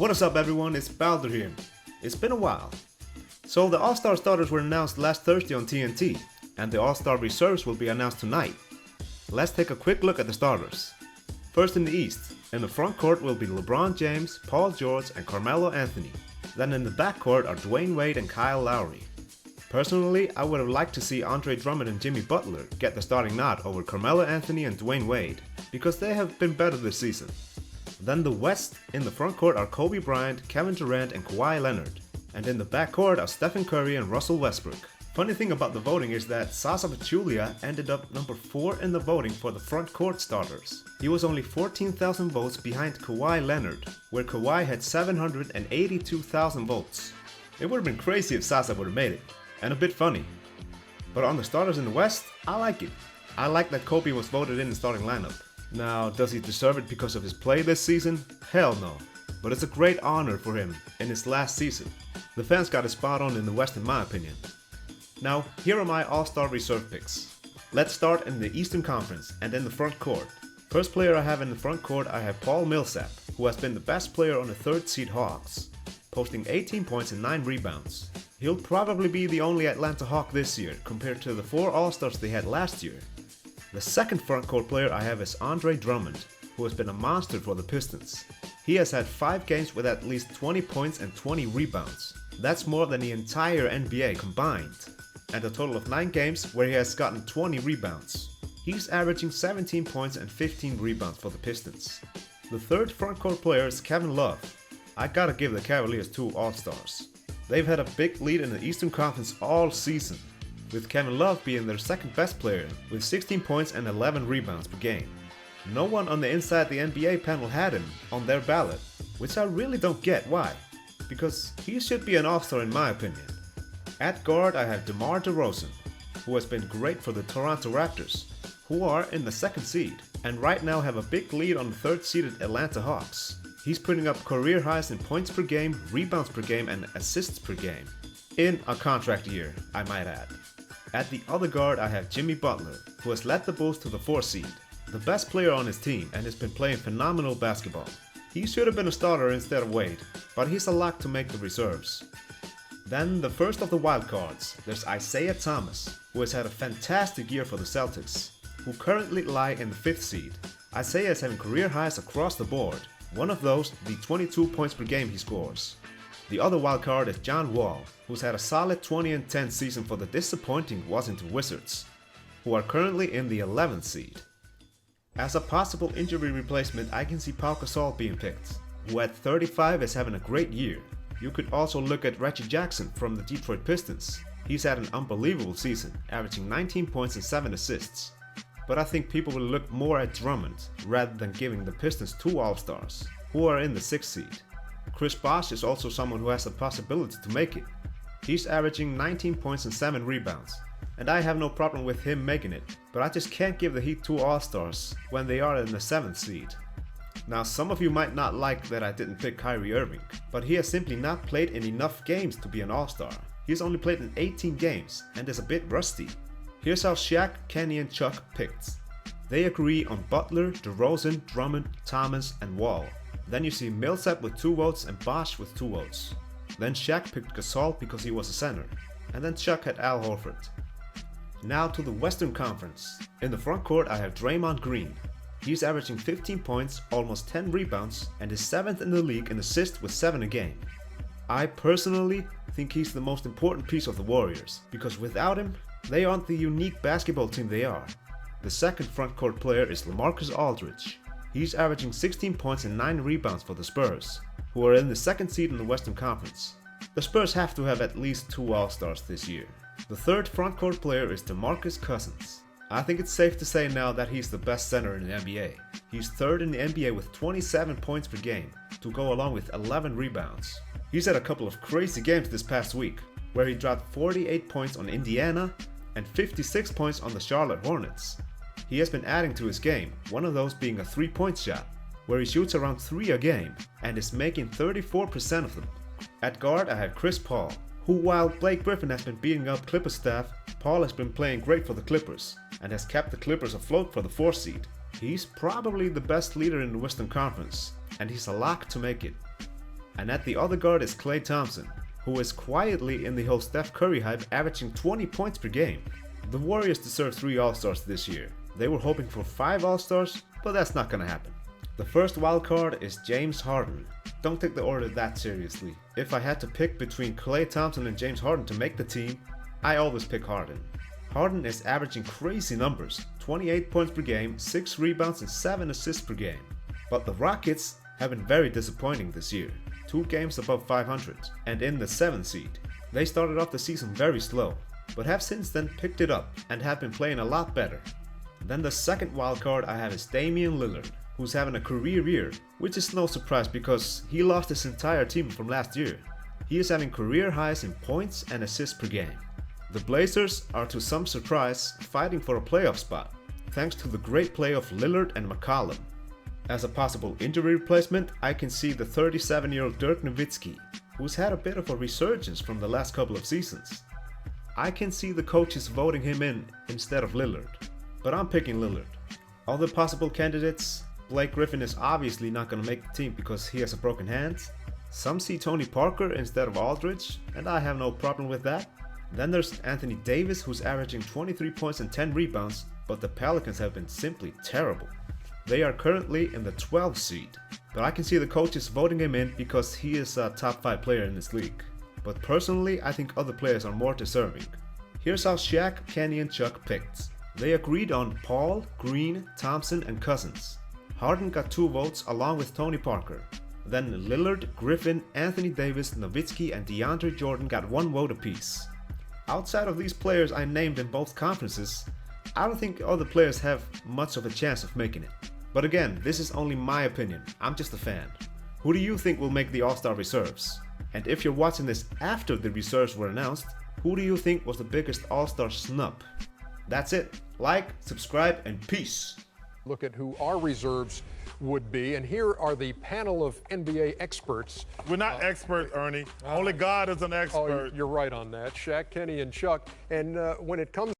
What is up everyone, it's Baldur here. It's been a while. So the All-Star starters were announced last Thursday on TNT, and the All-Star reserves will be announced tonight. Let's take a quick look at the starters. First in the East, in the front court will be LeBron James, Paul George and Carmelo Anthony. Then in the backcourt are Dwayne Wade and Kyle Lowry. Personally, I would have liked to see Andre Drummond and Jimmy Butler get the starting nod over Carmelo Anthony and Dwayne Wade, because they have been better this season. Then the West, in the front court are Kobe Bryant, Kevin Durant and Kawhi Leonard. And in the backcourt are Stephen Curry and Russell Westbrook. Funny thing about the voting is that Zaza Pachulia ended up number 4 in the voting for the front court starters. He was only 14,000 votes behind Kawhi Leonard, where Kawhi had 782,000 votes. It would have been crazy if Zaza would have made it, and a bit funny. But on the starters in the West, I like it. I like that Kobe was voted in the starting lineup. Now, does he deserve it because of his play this season? Hell no. But it's a great honor for him in his last season. The fans got it spot on in the West in my opinion. Now, here are my All-Star reserve picks. Let's start in the Eastern Conference and in the front court. First player I have in the front court, I have Paul Millsap, who has been the best player on the 3rd seed Hawks, posting 18 points and 9 rebounds. He'll probably be the only Atlanta Hawk this year compared to the 4 All-Stars they had last year. The second front court player I have is Andre Drummond, who has been a monster for the Pistons. He has had 5 games with at least 20 points and 20 rebounds. That's more than the entire NBA combined. And a total of 9 games where he has gotten 20 rebounds. He's averaging 17 points and 15 rebounds for the Pistons. The third front court player is Kevin Love. I gotta give the Cavaliers 2 All-Stars. They've had a big lead in the Eastern Conference all season, with Kevin Love being their second best player with 16 points and 11 rebounds per game. No one on the Inside the NBA panel had him on their ballot, which I really don't get why, because he should be an All-Star in my opinion. At guard I have DeMar DeRozan, who has been great for the Toronto Raptors, who are in the 2nd seed, and right now have a big lead on the 3rd seeded Atlanta Hawks. He's putting up career highs in points per game, rebounds per game and assists per game. In a contract year, I might add. At the other guard I have Jimmy Butler, who has led the Bulls to the 4th seed, the best player on his team and has been playing phenomenal basketball. He should have been a starter instead of Wade, but he's a lock to make the reserves. Then the first of the wild cards, there's Isaiah Thomas, who has had a fantastic year for the Celtics, who currently lie in the 5th seed. Isaiah is having career highs across the board, one of those the 22 points per game he scores. The other wild card is John Wall, who's had a solid 20-10 season for the disappointing Washington Wizards, who are currently in the 11th seed. As a possible injury replacement, I can see Pau Gasol being picked, who at 35 is having a great year. You could also look at Reggie Jackson from the Detroit Pistons. He's had an unbelievable season, averaging 19 points and 7 assists. But I think people will look more at Drummond rather than giving the Pistons 2 All-Stars, who are in the 6th seed. Chris Bosh is also someone who has the possibility to make it. He's averaging 19 points and 7 rebounds, and I have no problem with him making it, but I just can't give the Heat 2 All-Stars when they are in the 7th seed. Now some of you might not like that I didn't pick Kyrie Irving, but he has simply not played in enough games to be an All-Star. He's only played in 18 games and is a bit rusty. Here's how Shaq, Kenny and Chuck picked. They agree on Butler, DeRozan, Drummond, Thomas and Wall. Then you see Millsap with 2 votes and Bosh with 2 votes. Then Shaq picked Gasol because he was a center. And then Chuck had Al Horford. Now to the Western Conference. In the front court I have Draymond Green. He's averaging 15 points, almost 10 rebounds and is 7th in the league in assists with 7 a game. I personally think he's the most important piece of the Warriors, because without him, they aren't the unique basketball team they are. The second front court player is LaMarcus Aldridge. He's averaging 16 points and 9 rebounds for the Spurs, who are in the 2nd seed in the Western Conference. The Spurs have to have at least 2 All-Stars this year. The third front court player is DeMarcus Cousins. I think it's safe to say now that he's the best center in the NBA. He's 3rd in the NBA with 27 points per game, to go along with 11 rebounds. He's had a couple of crazy games this past week, where he dropped 48 points on Indiana and 56 points on the Charlotte Hornets. He has been adding to his game, one of those being a 3-point shot, where he shoots around 3 a game and is making 34% of them. At guard I have Chris Paul, who while Blake Griffin has been beating up Clippers staff, Paul has been playing great for the Clippers and has kept the Clippers afloat for the 4th seed. He's probably the best leader in the Western Conference, and he's a lock to make it. And at the other guard is Klay Thompson, who is quietly in the whole Steph Curry hype, averaging 20 points per game. The Warriors deserve 3 All-Stars this year. They were hoping for 5 All-Stars, but that's not gonna happen. The first wildcard is James Harden. Don't take the order that seriously. If I had to pick between Klay Thompson and James Harden to make the team, I always pick Harden. Harden is averaging crazy numbers, 28 points per game, 6 rebounds and 7 assists per game. But the Rockets have been very disappointing this year. 2 games above 500 and in the 7th seed. They started off the season very slow, but have since then picked it up and have been playing a lot better. Then the second wildcard I have is Damian Lillard, who's having a career year, which is no surprise because he lost his entire team from last year. He is having career highs in points and assists per game. The Blazers are to some surprise fighting for a playoff spot, thanks to the great play of Lillard and McCollum. As a possible injury replacement, I can see the 37-year-old Dirk Nowitzki, who's had a bit of a resurgence from the last couple of seasons. I can see the coaches voting him in instead of Lillard, but I'm picking Lillard. Other possible candidates, Blake Griffin is obviously not going to make the team because he has a broken hand. Some see Tony Parker instead of Aldridge, and I have no problem with that. Then there's Anthony Davis, who's averaging 23 points and 10 rebounds, but the Pelicans have been simply terrible. They are currently in the 12th seed, but I can see the coaches voting him in because he is a top 5 player in this league. But personally, I think other players are more deserving. Here's how Shaq, Kenny and Chuck picked. They agreed on Paul, Green, Thompson and Cousins. Harden got 2 votes along with Tony Parker. Then Lillard, Griffin, Anthony Davis, Nowitzki and DeAndre Jordan got 1 vote apiece. Outside of these players I named in both conferences, I don't think other players have much of a chance of making it. But again, this is only my opinion, I'm just a fan. Who do you think will make the All-Star reserves? And if you're watching this after the reserves were announced, who do you think was the biggest All-Star snub? That's it. Like, subscribe, and peace. Look at who our reserves would be, and here are the panel of NBA experts. We're not experts, Ernie. Only God is an expert. Oh, you're right on that. Shaq, Kenny, and Chuck. And when it comes